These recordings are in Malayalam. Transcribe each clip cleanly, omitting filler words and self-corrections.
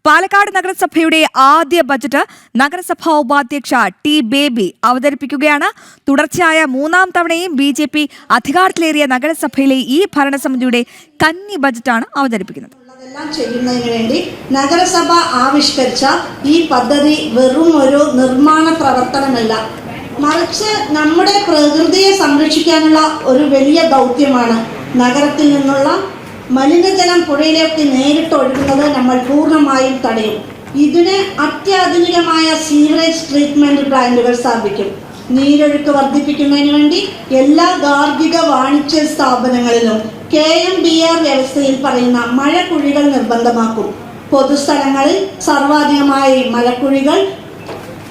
പാലക്കാട് നഗരസഭയുടെ ആദ്യ ബജറ്റ് നഗരസഭാ ഉപാധ്യക്ഷ ടി ബേബി അവതരിപ്പിക്കുകയാണ്. തുടർച്ചയായ മൂന്നാം തവണയും BJP അധികാരത്തിലേറിയ നഗരസഭയിലെ ഈ ഭരണസമിതിയുടെ കന്നി ബജറ്റാണ് അവതരിപ്പിക്കുന്നത്. ചെയ്യുന്നതിന് വേണ്ടി നഗരസഭ ആവിഷ്കരിച്ച ഈ പദ്ധതി വെറും ഒരു നിർമ്മാണ പ്രവർത്തനമല്ല, മറിച്ച് നമ്മുടെ പ്രകൃതിയെ സംരക്ഷിക്കാനുള്ള ഒരു വലിയ ദൗത്യമാണ്. നഗരത്തിൽ നിന്നുള്ള മലിനജലം പുഴയിലേക്ക് നേരിട്ട് ഒഴുകുന്നത് നമ്മൾ പൂർണ്ണമായും തടയും. ഇതിന് അത്യാധുനികമായ സീവറേജ് ട്രീറ്റ്മെന്റ് പ്ലാന്റുകൾ സ്ഥാപിക്കും. നീരൊഴുക്ക് വർദ്ധിപ്പിക്കുന്നതിന് വേണ്ടി എല്ലാ ഗാർഹിക വാണിജ്യ സ്ഥാപനങ്ങളിലും KMBR വ്യവസ്ഥയിൽ പറയുന്ന മഴക്കുഴികൾ നിർബന്ധമാക്കും. പൊതുസ്ഥലങ്ങളിൽ സർവാധികമായി മഴക്കുഴികൾ,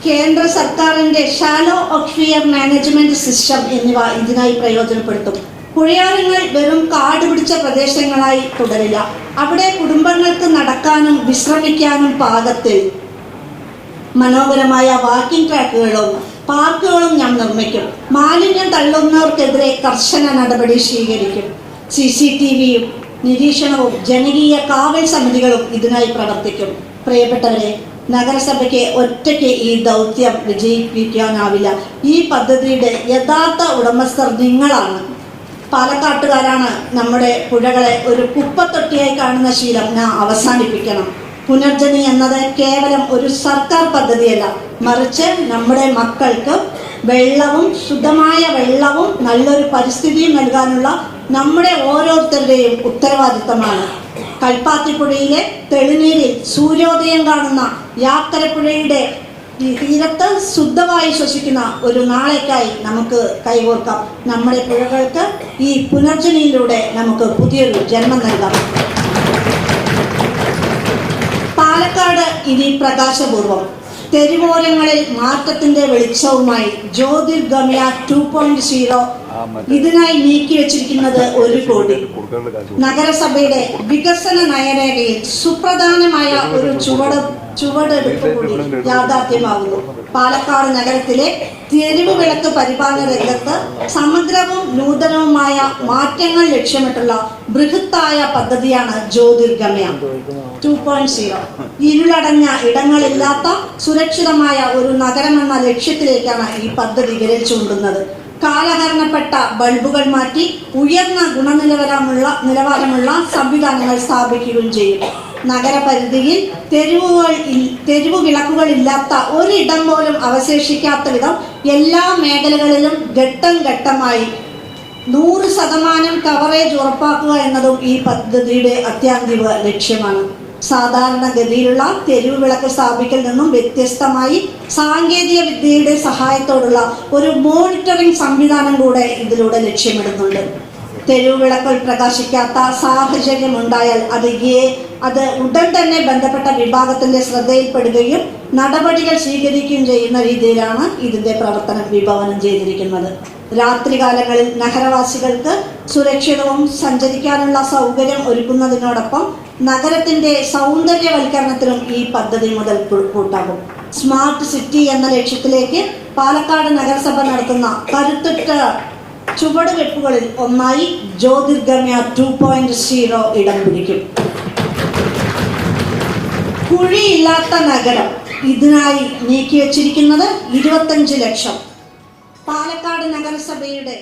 കേന്ദ്ര സർക്കാരിന്റെ ഷാലോ അക്വിഫയർ മാനേജ്മെന്റ് സിസ്റ്റം എന്നിവ ഇതിനായി പ്രയോജനപ്പെടുത്തും. പുഴയോരങ്ങൾ വെറും കാട് പിടിച്ച പ്രദേശങ്ങളായി തുടരില്ല. അവിടെ കുടുംബങ്ങൾക്ക് നടക്കാനും വിശ്രമിക്കാനും പാകത്തിൽ മനോഹരമായ വാക്കിംഗ് ട്രാക്കുകളും പാർക്കുകളും ഞാൻ നിർമ്മിക്കും. മാലിന്യം തള്ളുന്നവർക്കെതിരെ കർശന നടപടി സ്വീകരിക്കും. CCTVയും നിരീക്ഷണവും ജനകീയ കാവൽ സമിതികളും ഇതിനായി പ്രവർത്തിക്കും. പ്രിയപ്പെട്ടവരെ, നഗരസഭയ്ക്ക് ഒറ്റയ്ക്ക് ഈ ദൗത്യം വിജയിപ്പിക്കാനാവില്ല. ഈ പദ്ധതിയുടെ യഥാർത്ഥ ഉടമസ്ഥർ നിങ്ങളാണ്. പാലക്കാട്ടുകാരാണ്. നമ്മുടെ പുഴകളെ ഒരു കുപ്പത്തൊട്ടിയായി കാണുന്ന ശീലം അവസാനിപ്പിക്കണം. പുനർജനി എന്നത് കേവലം ഒരു സർക്കാർ പദ്ധതിയല്ല, മറിച്ച് നമ്മുടെ മക്കൾക്ക് വെള്ളവും ശുദ്ധമായ വെള്ളവും നല്ലൊരു പരിസ്ഥിതിയും നൽകാനുള്ള നമ്മുടെ ഓരോരുത്തരുടെയും ഉത്തരവാദിത്തമാണ്. കൽപ്പാത്തിപ്പുഴയിലെ തെളിനീരിൽ സൂര്യോദയം കാണുന്ന യാക്കരപ്പുഴയുടെ തീരത്ത് ശുദ്ധമായി ശ്വസിക്കുന്ന ഒരു നാളേക്കായി നമുക്ക് കൈകോർക്കാം. നമ്മുടെ പുഴകൾക്ക് ഈ പുനർജനിയിലൂടെ നമുക്ക് പുതിയൊരു ജന്മം നൽകാം. പാലക്കാട് ഇനി പ്രകാശപൂർവം തെരുവോരങ്ങളിൽ മാറ്റത്തിന്റെ വെളിച്ചവുമായി ജ്യോതിർഗമ്യ 2.0 ഇതിനായി നീക്കി വെച്ചിരിക്കുന്നത് 1 കോടി. നഗരസഭയുടെ വികസന നയരേഖയിൽ സുപ്രധാനമായ ഒരു ചുവടെടുപ്പ് കൂടി യാഥാർത്ഥ്യമാകുന്നു. പാലക്കാട് നഗരത്തിലെ തെരുവ് വിളക്ക് പരിപാലന രംഗത്ത് സമഗ്രവും നൂതനവുമായ മാറ്റങ്ങൾ ലക്ഷ്യമിട്ടുള്ള ബൃഹത്തായ പദ്ധതിയാണ് ജ്യോതിർഗമ്യ 2.0. ഇരുളടഞ്ഞ ഇടങ്ങളില്ലാത്ത സുരക്ഷിതമായ ഒരു നഗരമെന്ന ലക്ഷ്യത്തിലേക്കാണ് ഈ പദ്ധതി വിരൽ ചൂണ്ടുന്നത്. കാലഹരണപ്പെട്ട ബൾബുകൾ മാറ്റി ഉയർന്ന നിലവാരമുള്ള സംവിധാനങ്ങൾ സ്ഥാപിക്കുകയും ചെയ്യും. നഗരപരിധിയിൽ തെരുവു വിളക്കുകൾ ഇല്ലാത്ത ഒരിടം പോലും അവശേഷിക്കാത്ത വിധം എല്ലാ മേഖലകളിലും ഘട്ടം ഘട്ടമായി 100% കവറേജ് ഉറപ്പാക്കുക എന്നതും ഈ പദ്ധതിയുടെ അത്യാന്തിക ലക്ഷ്യമാണ്. സാധാരണഗതിയിലുള്ള തെരുവ് വിളക്ക് സ്ഥാപിക്കൽ നിന്നും വ്യത്യസ്തമായി സാങ്കേതിക വിദ്യയുടെ സഹായത്തോടുള്ള ഒരു മോണിറ്ററിംഗ് സംവിധാനം കൂടെ ഇതിലൂടെ ലക്ഷ്യമിടുന്നുണ്ട്. തെരുവ് വിളക്കുകൾ പ്രകാശിക്കാത്ത സാഹചര്യം ഉണ്ടായാൽ അത് ഉടൻ തന്നെ ബന്ധപ്പെട്ട വിഭാഗത്തിന്റെ ശ്രദ്ധയിൽപ്പെടുകയും നടപടികൾ സ്വീകരിക്കുകയും ചെയ്യുന്ന രീതിയിലാണ് ഇതിന്റെ പ്രവർത്തനം വിഭാവനം ചെയ്തിരിക്കുന്നത്. രാത്രികാലങ്ങളിൽ നഗരവാസികൾക്ക് സുരക്ഷിതവും സഞ്ചരിക്കാനുള്ള സൗകര്യം ഒരുക്കുന്നതിനോടൊപ്പം നഗരത്തിന്റെ സൗന്ദര്യവൽക്കരണത്തിനും ഈ പദ്ധതി മുതൽ കൂട്ടാകും. സ്മാർട്ട് സിറ്റി എന്ന ലക്ഷ്യത്തിലേക്ക് പാലക്കാട് നഗരസഭ നടത്തുന്ന കരുത്തുറ്റ ചുവടുവെപ്പുകളിൽ ഒന്നായി ജ്യോതിർഗമ്യ 2.0 ഇടം പിടിക്കും. കുഴിയില്ലാത്ത നഗരം ഇതിനായി നീക്കിവെച്ചിരിക്കുന്നത് 25 ലക്ഷം. പാലക്കാട് നഗരസഭയുടെ